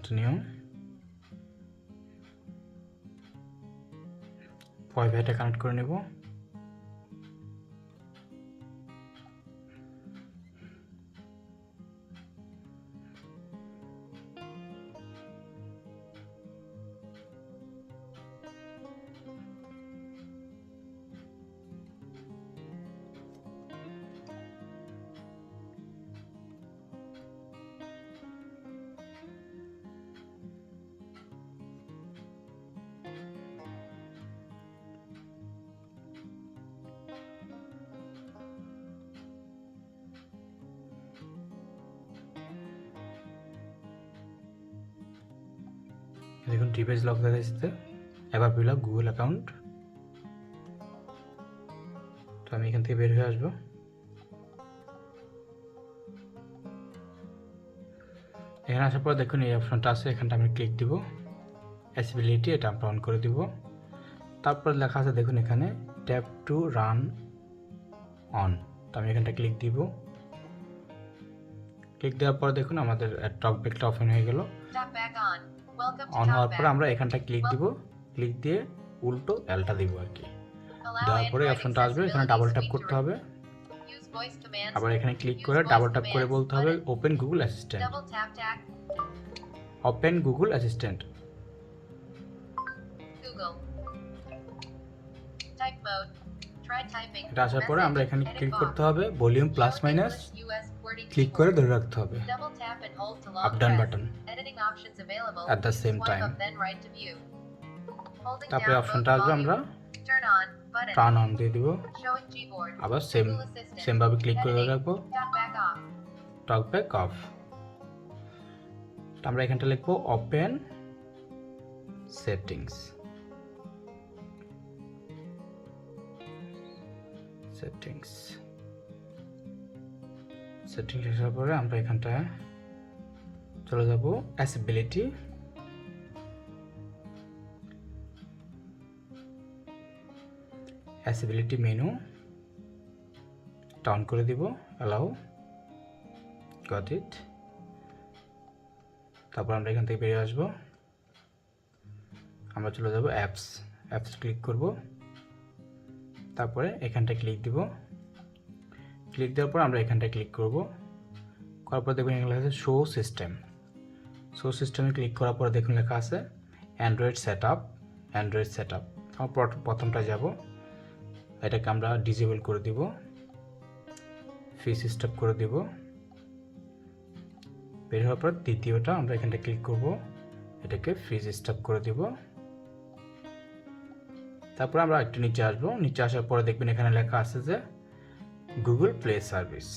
Continue. ওয়াইফাইটা connect করে নেব। দেখুন ডিভাইস লক দেখাচ্ছে, এবার পেলাম গুগল অ্যাকাউন্ট। তো আমি এখান থেকে বের হয়ে আসবো। এখানে আসার পর দেখুন এই অপশনটা আছে, এখানটা আমি ক্লিক দিব। অ্যাক্সেসিবিলিটি এটা আমরা অন করে দিব। তারপর লেখা আছে দেখুন এখানে ট্যাপ টু রান অন। তো আমি এখানটা ক্লিক দিব। ক্লিক দেওয়ার পর দেখুন আমাদের টকব্যাকটা ওপেন হয়ে গেল। অন হওয়ার পর আমরা এখানটা ক্লিক দিব। ক্লিক দিয়ে উল্টো এলটা দিব আর কি। দেওয়ার পরে অপশনটা আসবে, এখানে ডাবল ট্যাপ করতে হবে। আবার এখানে ক্লিক করে ডাবল ট্যাপ করে বলতে হবে open Google assistant. Open Google assistant. এটা আসার পরে আমরা এখানে ক্লিক করতে হবে ভলিউম প্লাস মাইনাস, ক্লিক করে ধরে রাখতে হবে up down button at the same time. তারপরে অপশনটা আসবে, আমরা টার্ন অন দিয়ে দিব। আবার সেম ভাবে ক্লিক করে ধরে রাখবো টকব্যাক অফ। আমরা এখানটা লিখবো ওপেন সেটিংস। সেটিংস আসার পরে আমরা এখানটা চলে যাব অ্যাক্সেসিবিলিটি। অ্যাক্সেসিবিলিটি মেনু অন করে দিব, অ্যালাউ, গট ইট। তারপর আমরা এখান থেকে বেরিয়ে আসবো। আমরা চলে যাব অ্যাপস ক্লিক করব। তারপরে এখানটা ক্লিক দিব। ক্লিক দেওয়ার পর আমরা এখানটা ক্লিক করব। করার পর দেখুন এখানে লেখা আছে শো সিস্টেম। সিস্টেমে ক্লিক করার পর দেখুন লেখা আছে অ্যান্ড্রয়েড সেটআপ। আমরা প্রথমটা যাব, এটাকে আমরা ডিসেবল করে দিব, ফ্রি সিস্টেম করে দিব। বের হওয়ার পর দ্বিতীয়টা আমরা এখানটা ক্লিক করব, এটাকে ফ্রি সিস্টেম করে দিব। তারপর আমরা একটু নিচে আসবো। নিচে আসার পরে দেখবেন এখানে লেখা আছে যে গুগল প্লে সার্ভিস।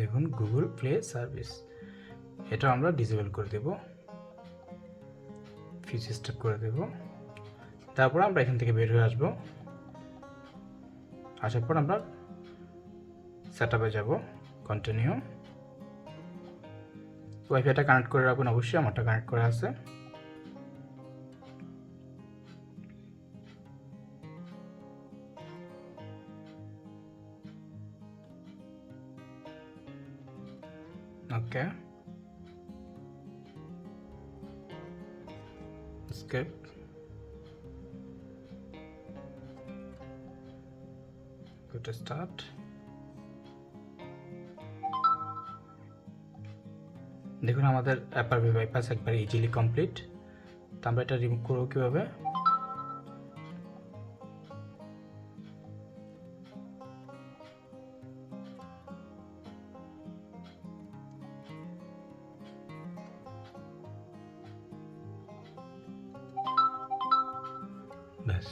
দেখুন গুগল প্লে সার্ভিস, এটা আমরা ডিসেবল করে দেব, ফ্রি সিস্টেম করে দেব। তারপর আমরা এখান থেকে বের হয়ে আসবো। আসার পর আমরা সেটআপে যাব, কন্টিনিউ। ওয়াইফাইটা কানেক্ট করে রাখবেন, অবশ্যই আমারটা কানেক্ট করা আছে। ওকে, escape, go to start। দেখুন আমাদের FRP বাইপাস একবার ইজিলি কমপ্লিট। তো আমরা এটা রিমুভ করব কিভাবে? ব্যাস